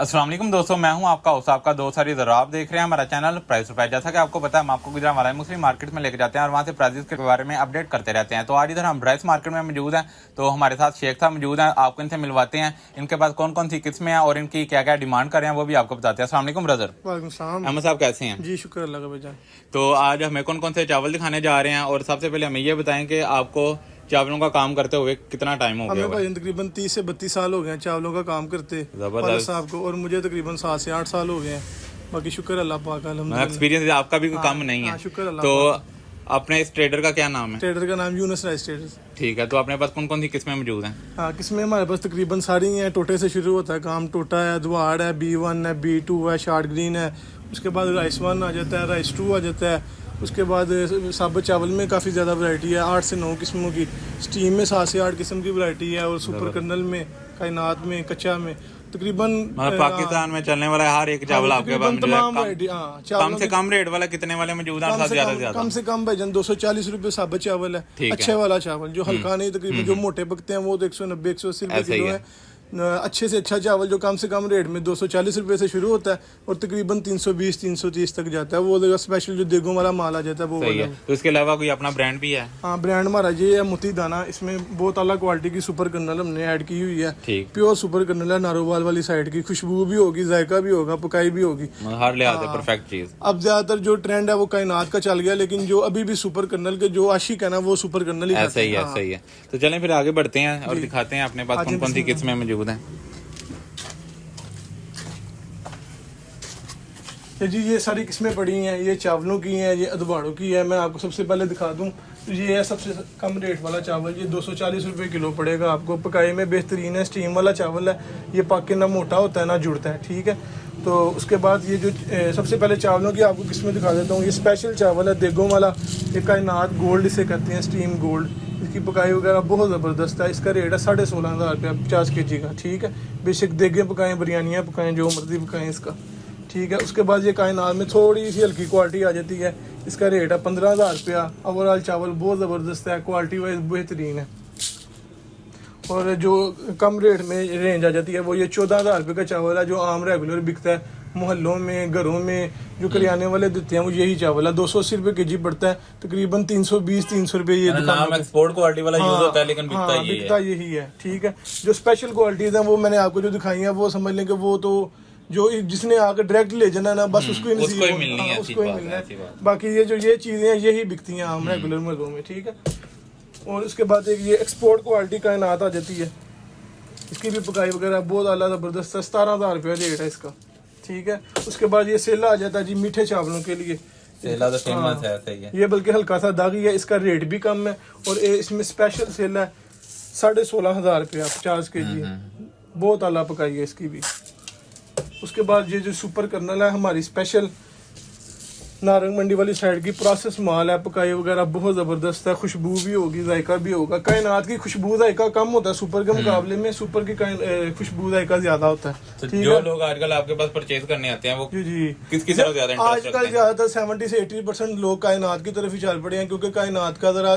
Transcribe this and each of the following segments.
अस्सलाम वालेकुम दोस्तों, मैं हूं आपका होस्ट आपका दोस्त हरी ज़रा। आप देख रहे हैं हमारा चैनल प्राइस टू प्राइस। जैसा कि आपको पता है, हम आपको गुजरात वाला मुस्लिम मार्केट में लेकर जाते हैं और वहां से प्राइसेस के बारे में अपडेट करते रहते हैं। तो आज इधर हम ब्राइस मार्केट में मौजूद हैं, तो हमारे साथ शेख साहब मौजूद हैं। आपको इनसे मिलवाते हैं, इनके पास कौन कौन सी किस्में हैं और इनकी क्या क्या डिमांड कर रहे हैं वो भी आपको बताते हैं। अस्सलाम वालेकुम ब्रदर। वालेकुम सलाम। अहमद साहब कैसे हैं? जी शुक्र अल्लाह का भाईजान। तो आज हमें कौन कौन से चावल दिखाने जा रहे हैं और सबसे पहले हमें ये बताएं कि आपको चावलों का काम करते हुए कितना टाइम हो गया? हमें भाई तकरीबन 30 से 32 साल हो गए हैं चावलों का काम करते वाले साहब को, और मुझे तकरीबन 7 से 8 साल हो गए हैं। बाकी शुक्र अल्लाह पाक अल्हम्दुलिल्लाह। एक्सपीरियंस आपका भी कोई कम नहीं है। शुक्र अल्लाह। तो अपने इस ट्रेडर का क्या नाम है? ट्रेडर का नाम यूनुस राइस ट्रेडर्स। ठीक है, तो अपने पास कौन कौन सी किस्में मौजूद हैं? हाँ, किस्में हमारे पास तकरीबन सारी हैं। टोटे से शुरू होता है काम। टोटा है, द्वाड़ है, B1 है, B2 है, शार्ट ग्रीन है। उसके बाद राइस 1 आ जाता है, राइस 2 आ जाता है। उसके बाद साबुत चावल में काफ़ी ज़्यादा वैरायटी है, 8 से 9 किस्मों की। स्टीम में 7 से 8 किस्म की वैरायटी है, और सुपर कर्नल में, कायनात में, कच्चा में तकरीबन पाकिस्तान में चलने वाला हर एक चावल आपके पास तमाम कम से कम रेट वाला कितने वाले मौजूद है? कम से कम भाईजान 240 रुपए साबुत चावल है। अच्छे वाला चावल जो हल्का नहीं, तकरीबन जो मोटे पकते हैं वो तो 190-180 रुपए किलो है। अच्छे से अच्छा चावल जो कम से कम रेट में 240 रुपए से शुरू होता है और तकरीबन 320-330 तक जाता है। वो स्पेशल जो देगों वाला माल आ जाता है वो वाला। तो इसके अलावा कोई अपना ब्रांड भी है? हाँ, ब्रांड हमारा ये है मोती दाना। इसमें बहुत अलग क्वालिटी की सुपर कर्नल हमने ऐड की हुई है। प्योर सुपर कर्नल है, नारोवाल वाली साइड की। खुशबू भी होगी, जायका भी होगा, पकाई भी होगी, हर लिहाज से परफेक्ट चीज। अब ज्यादातर जो ट्रेंड है वो कायनात का चल गया, लेकिन जो अभी भी सुपर कर्नल के जो आशिक है ना, वो सुपर कर्नल ही ऐसा ही है। तो चलें फिर आगे बढ़ते हैं और दिखाते हैं अपने पास कौन कौन सी किस्में मौजूद हैं। जी ये सारी किस्में पड़ी हैं, ये चावलों की हैं, ये अदवाड़ों की है। मैं आपको सबसे पहले दिखा दूं तो ये है सबसे कम रेट वाला चावल। ये 240 रुपए किलो पड़ेगा आपको। पकाई में बेहतरीन है, स्टीम वाला चावल है। ये पक के ना मोटा होता है ना जुड़ता है, ठीक है। तो उसके बाद ये जो सबसे पहले चावलों की आपको किस्में दिखा देता हूँ। ये स्पेशल चावल है देगों वाला, ये कायनात गोल्ड इसे कहते हैं, स्टीम गोल्ड। इसकी पकाई वगैरह बहुत ज़बरदस्त है। इसका रेट है 16,500 रुपया 50 kg का, ठीक है। बेशक देगें पकाएं, बिरयानियाँ पकाएं, जो मर्जी पकाएं इसका, ठीक है। उसके बाद ये कायनात में थोड़ी सी हल्की क्वालिटी आ जाती है। इसका रेट है 15,000 रुपया। ओवरऑल चावल बहुत ज़बरदस्त है, क्वालिटी वाइज बेहतरीन है। और जो कम रेट में रेंज आ जाती है वो ये 14,000 रुपये का चावल है, जो आम रेगुलर बिकता है मोहल्लों में, घरों में, जो करियाने वाले देते हैं वो यही चावल है। 280 रुपये kg पड़ता है, तकरीबन 320-300 रुपये। ये नाम एक्सपोर्ट क्वालिटी वाला यूज होता है, लेकिन बिकता यही है, ठीक है। जो स्पेशल क्वालिटीज हैं वो मैंने आपको जो दिखाई है, वो समझ लें कि वो तो जो जिसने आकर डायरेक्ट ले जाना ना, बस उसको ही मिलना है। बाकी ये जो ये चीजें हैं यही बिकती हैं आम रेगुलर महलों में, ठीक है। और उसके बाद एक ये एक्सपोर्ट क्वालिटी कायनात आ जाती है। इसकी भी पकाई वगैरह बहुत आला ज़बरदस्त है। 17,000 रुपया रेट है इसका, ठीक है। उसके बाद ये सेला आ जाता है जी मीठे चावलों के लिए। सेला तो फेमस है, सही है। ये बल्कि हल्का सा दागी है, इसका रेट भी कम है। और इसमें स्पेशल सेला है 16,500 रुपया 50 kg। बहुत आला पकाई है इसकी भी। उसके बाद ये जो सुपर कर्नल है हमारी स्पेशल नारंग मंडी वाली साइड की प्रोसेस माल है। पकाई वगैरह बहुत ज़बरदस्त है, खुशबू भी होगी, जायका भी होगा। कायनात की खुशबू जायका कम होता है सुपर के मुकाबले में, सुपर की खुशबू जायका ज्यादा होता है। तो जो लोग आजकल आपके पास परचेज करने आते हैं वो जी किसकी तरफ ज्यादा इंटरेस्ट रखते हैं? आजकल ज्यादातर 70 से 80% लोग कायनात की तरफ ही चल पड़े हैं, क्योंकि कायनात का जरा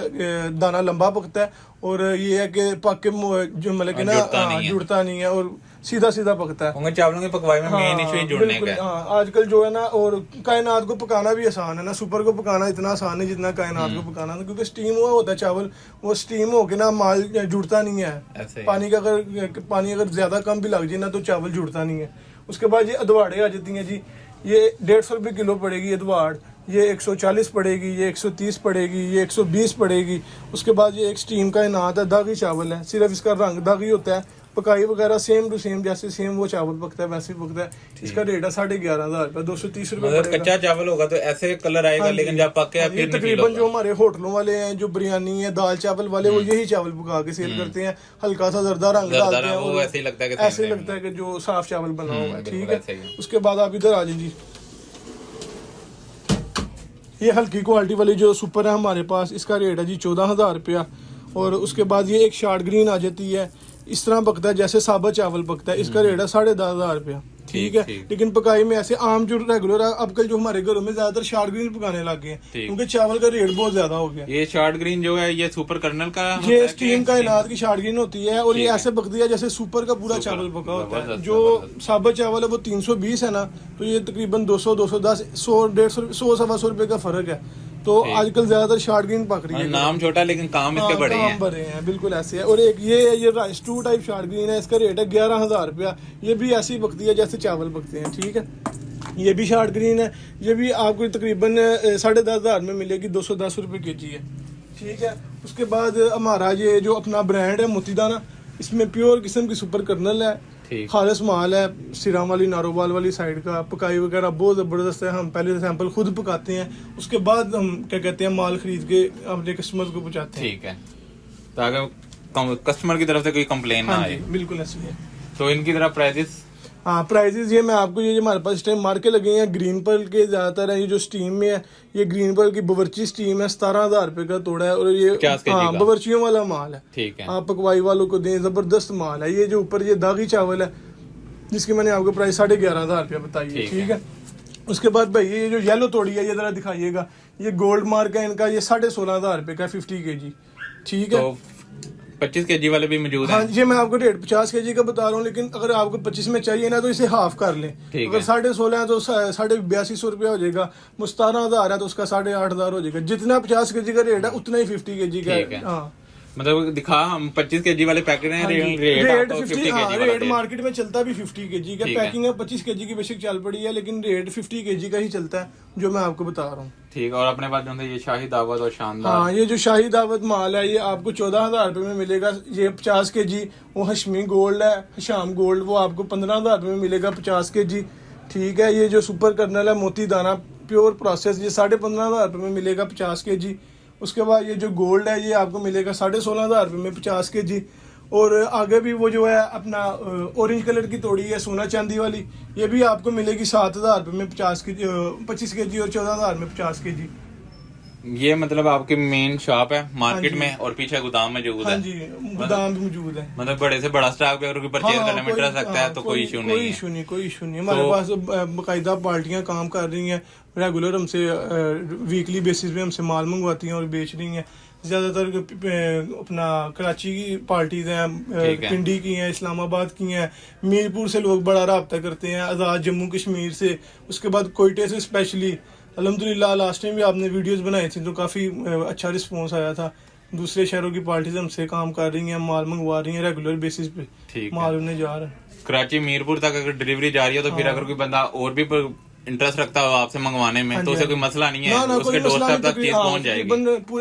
दाना लंबा पकता है और ये है कि पक के जो मतलब कि ना जुड़ता नहीं है और सीधा सीधा पकता है। चावलों की पकवाई में मेन इशू ही जुड़ने का है। आजकल जो है ना, और कायनात को पकाना भी आसान है ना, सुपर को पकाना इतना आसान नहीं जितना कायनात को पकाना, क्योंकि स्टीम हुआ होता है चावल। वो स्टीम होके ना माल जुड़ता नहीं है। पानी अगर ज्यादा कम भी लग जाए ना तो चावल जुड़ता नहीं है। उसके बाद ये अदवाड़े आ जाती हैं जी। ये 150 रुपये किलो पड़ेगी अदवाड़। ये 140 पड़ेगी, ये 130 पड़ेगी, ये 120 पड़ेगी। उसके बाद ये एक स्टीम का इनात है, दागी चावल है, सिर्फ इसका रंग दागी होता है। पकाई वगैरह सेम टू सेम, जैसे सेम वो चावल पकता है वैसे पकता है। इसका रेट है 11,500 रुपये 230 रुपये। कच्चा चावल होगा तो ऐसे कलर आएगा, लेकिन जब पक के फिर तकरीबन जो हमारे होटलों वाले हैं, जो बिरयानी है, दाल चावल वाले, वो यही चावल पका के सेल करते हैं। हल्का सा जर्दा रंग डालते हैं, वो ऐसे ही लगता है कि जो साफ चावल बना हुआ है, ठीक है। उसके बाद आप इधर आ जाइए। ये हल्की क्वालिटी वाली जो सुपर है हमारे पास, इसका रेट है जी 14,000 रुपया। और उसके बाद ये एक शार्ट ग्रीन आ जाती है, इस तरह पकता है जैसे साबुत चावल पकता है। इसका रेट है 10,500 रुपया, ठीक है। लेकिन पकाई में ऐसे आम जो रेगुलर आजकल जो हमारे घरों में ज्यादातर शॉर्ट ग्रीन पकाने लग गए हैं, क्योंकि चावल का रेट बहुत ज्यादा हो गया। ये शॉर्ट ग्रीन जो है ये सुपर कर्नल का ये स्टीम का इनाद की शॉर्ट ग्रीन होती है, और ये ऐसे पकती है जैसे सुपर का पूरा चावल पका होता है। जो साबुत चावल है वो 320 है ना, तो ये तकरीबन 200, 210, 100, 150, 100, 125 रुपए का फर्क है। तो आजकल ज्यादातर शॉर्ट ग्रीन पक रही है। नाम छोटा लेकिन काम इसके बड़े हैं। बड़े हैं, बिल्कुल ऐसे है। और एक ये है, ये राइस 2 टाइप शॉर्ट ग्रीन है, इसका रेट है 11,000 रुपया। ये भी ऐसी पकती है जैसे चावल पकते हैं, ठीक है। ये भी शॉर्ट ग्रीन है, ये भी आपको तकरीबन 10,500 में मिलेगी, 210 रुपये kg है, ठीक है। उसके बाद हमारा ये जो अपना ब्रांड है मोतीदाना, इसमें प्योर किस्म की सुपर कर्नल है, खालिस माल है, सिराम वाली नारोवाल वाली साइड का। पकाई वगैरह बहुत ज़बरदस्त है। हम पहले सैंपल खुद पकाते हैं, उसके बाद हम क्या कहते हैं माल खरीद के अपने कस्टमर्स को पहुंचाते हैं, ठीक है, ताकि कस्टमर की तरफ से कोई कंप्लेन ना आए। बिल्कुल ऐसे है। तो इनकी तरफ प्राइसेस, हाँ प्राइजेस ये मैं आपको, ये हमारे पास इस टाइम मार्के लगे हैं ग्रीन पर्ल के ज्यादातर है। ये जो स्टीम में है, ये ग्रीन पर्ल की बावर्ची स्टीम है, 17,000 रुपए का तोड़ा है, और ये बावर्चियों वाला माल है, ठीक है। आप पकवाई वालों को दें, जबरदस्त माल है। ये जो ऊपर ये दागी चावल है, जिसकी मैंने आपको प्राइस 11,500 रुपया बताई है, ठीक है। उसके बाद भाई ये जो येलो तोड़ी है, ये जरा दिखाइएगा, ये गोल्ड मार्क है इनका, ये 16,500 रुपए का 50 kg, ठीक है। तो 25 kg वाले भी मौजूद हैं। हाँ, ये मैं आपको रेट 50 kg का बता रहा हूँ, लेकिन अगर आपको 25 में चाहिए ना तो इसे हाफ कर लें। अगर 16,500 है तो 82,500 रुपया हो जाएगा। 17,000 है तो उसका 8,500 हो जाएगा। जितना 50 kg का रेट है उतना ही 50 kg का है। हाँ, मतलब दिखा हम 25 kg वाले पैकेट हैं, रेट 50 kg रेट मार्केट में चलता भी 50 kg का। पैकिंग है 25 kg की बेशक चल पड़ी है, लेकिन रेट 50 kg का ही चलता है, जो मैं आपको बता रहा हूँ, ठीक। और अपने पास जो है ये शाही दावत और शानदार, हाँ, ये जो शाही दावत माल है, ये आपको 14,000 रुपये में मिलेगा। ये 50 kg, वो हशमी गोल्ड है, हशाम गोल्ड, वो आपको 15,000 रुपये में मिलेगा 50 kg, ठीक है। ये जो सुपर कर्नल है मोती दाना प्योर प्रोसेस, ये 15,500 रुपये में मिलेगा 50 kg। उसके बाद ये जो गोल्ड है, ये आपको मिलेगा 16,500 रुपये में 50 kg। और आगे भी वो जो है अपना ऑरेंज कलर की तोड़ी है सोना चांदी वाली, ये भी आपको मिलेगी 7,000 रुपये में 50 kg, 25 kg, और 14,000 में 50 kg। ये मतलब आपकी मेन शॉप है मार्केट में, और पीछे गोदाम में जो है। हाँ जी, गोदाम भी मौजूद है। मतलब बड़े से बड़ा स्टॉक भी अगर कोई परचेज करने में इंटरेस्ट रखता है तो कोई इशू नहीं है। कोई इशू नहीं। हमारे पास बाकायदा पार्टियां काम कर रही हैं, रेगुलर हमसे वीकली बेसिस पे हमसे माल मंगवाती हैं और बेच रही हैं। ज्यादातर अपना कराची की पार्टीज हैं, पिंडी की हैं, इस्लामाबाद की हैं, मीरपुर से लोग बड़ा रब्ता करते हैं, आज़ाद जम्मू कश्मीर से, उसके बाद कोयटे से स्पेशली। अल्हम्दुलिल्लाह लास्ट टाइम भी आपने वीडियोस बनाई थी तो काफ़ी अच्छा रिस्पॉन्स आया था। दूसरे शहरों की पार्टीज हमसे काम कर रही हैं, माल मंगवा रही हैं रेगुलर बेसिस पे, माल उन्हें जा रहा है। कराची मीरपुर तक अगर डिलीवरी जा रही है तो फिर अगर कोई बंदा और भी इंटरेस्ट रखता हो आपसे मंगवाने में, तो उसे कोई मसला नहीं है, उसके डोरस्टेप तक चीज पहुंच जाएगी।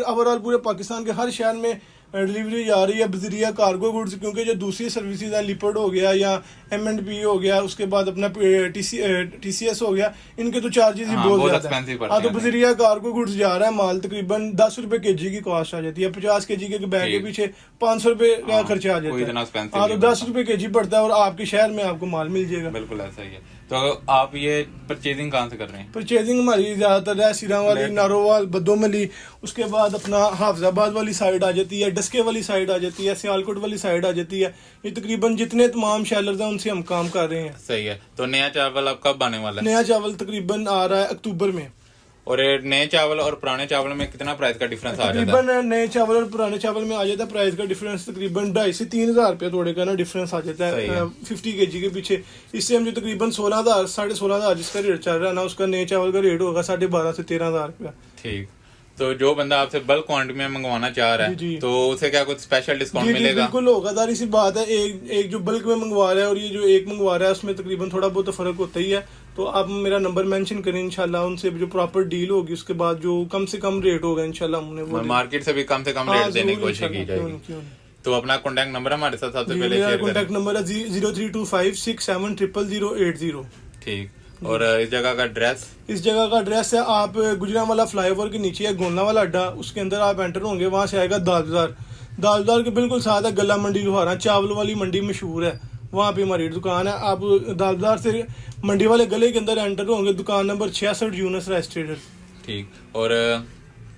ओवरऑल पूरे पाकिस्तान के हर शहर में डिलीवरी जा रही है बजरिया कार्गो गुड्स, क्योंकि जो दूसरी सर्विसेज है, लिपर्ड हो गया या M&P हो गया, उसके बाद अपना TCS हो गया, इनके तो चार्जेस ही बहुत ज्यादा है। हाँ, तो बजरिया कार्गो गुड्स जा रहा है माल, तकरीबन 10 रुपए kg की कॉस्ट आ जाती है। 50 kg के बैग के पीछे 500 रुपए का खर्चा आ जाता है। हाँ, तो 10 रुपए kg पड़ता है और आपके शहर में आपको माल मिल जाएगा। बिल्कुल ऐसा ही है। तो आप ये परचेजिंग कहाँ से कर रहे हैं? परचेजिंग हमारी ज्यादातर है सिराम वाली, नारोवाल, बदोमली, उसके बाद अपना हाफजाबाद वाली साइड आ जाती है, डस्के वाली साइड आ जाती है, सियालकोट वाली साइड आ जाती है। ये तकरीबन जितने तमाम शैलर्स हैं उनसे हम काम कर रहे हैं। सही है। तो नया चावल अब कब आने वाला है? नया चावल तकरीबन आ रहा है अक्टूबर में। और नए चावल और पुराने चावल में कितना प्राइस का डिफरेंस आ जाता है? तकरीबन नए चावल और पुराने चावल में आ जाता है प्राइस का डिफरेंस तकरीबन 2,500 से 3,000 रुपया थोड़े का ना डिफरेंस आ जाता है 50 kg के पीछे। इससे हम जो तकरीबन 16,000 16,500 जिसका रेट चल रहा है ना, उसका नए चावल का रेट होगा 12,500 से 13,000 रुपया। ठीक। तो जो बंदा आपसे बल्क क्वांटिटी में मंगवाना चाह रहा है तो उसे क्या कुछ स्पेशल डिस्काउंट मिलेगा? बिल्कुल होगा, जारी सी बात है। एक जो बल्क में मंगवा रहा है और ये जो एक मंगवा रहा है उसमें तकरीबन थोड़ा बहुत फर्क होता ही है। तो आप मेरा नंबर मेंशन करें, इंशाल्लाह उनसे जो प्रॉपर डील होगी उसके बाद जो कम से कम रेट होगा इंशाल्लाह हमने वो मार्केट से भी कम से कम रेट देने की कोशिश की जाएगी। तो अपना कॉन्टैक्ट नंबर हमारे साथ सबसे पहले शेयर करें। कॉन्टैक्ट नंबर है 032567000080। ठीक। और इस जगह का एड्रेस? इस जगह का एड्रेस है, आप गुजरांवाला फ्लाईओवर के नीचे है गोंदला वाला अड्डा, उसके अंदर आप एंटर होंगे, वहां से आएगा दाल बाजार के बिल्कुल साथ है गला मंडी लोहारा, चावल वाली मंडी मशहूर है, वहाँ पे हमारी दुकान है। आप दाल बाजार से मंडी वाले गले के अंदर एंटर होंगे, दुकान नंबर 66 यूनस राइस ट्रेडर। ठीक। और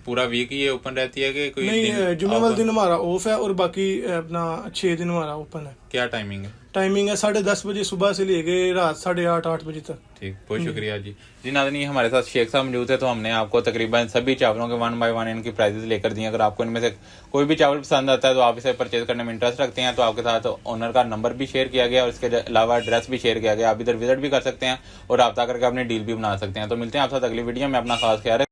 पूरा वीक ये ओपन रहती है कि कोई नहीं? जुम्मे वाले दिन हमारा ऑफ है और बाकी अपना 6 दिन हमारा ओपन है। क्या टाइमिंग है? टाइमिंग है 10:30 बजे सुबह से लेके रात 8:30 बजे तक। ठीक, बहुत शुक्रिया जी। जी नाज़रीन, ये हमारे साथ शेख साहब मौजूद है, तो हमने आपको तकरीबन सभी चावलों के 1 बाय 1 इनकी प्राइसेस लेकर दिए। अगर आपको इनमें से कोई भी चावल पसंद आता है तो आप इसे परचेज करने में इंटरेस्ट रखते हैं तो आपके साथ ओनर का नंबर भी शेयर किया गया और इसके अलावा एड्रेस भी शेयर किया गया। आप इधर विजिट भी कर सकते हैं और रब्ता करके अपनी डील भी बना सकते हैं। तो मिलते हैं आप साथ अगली वीडियो में। अपना खास ख्याल रखें।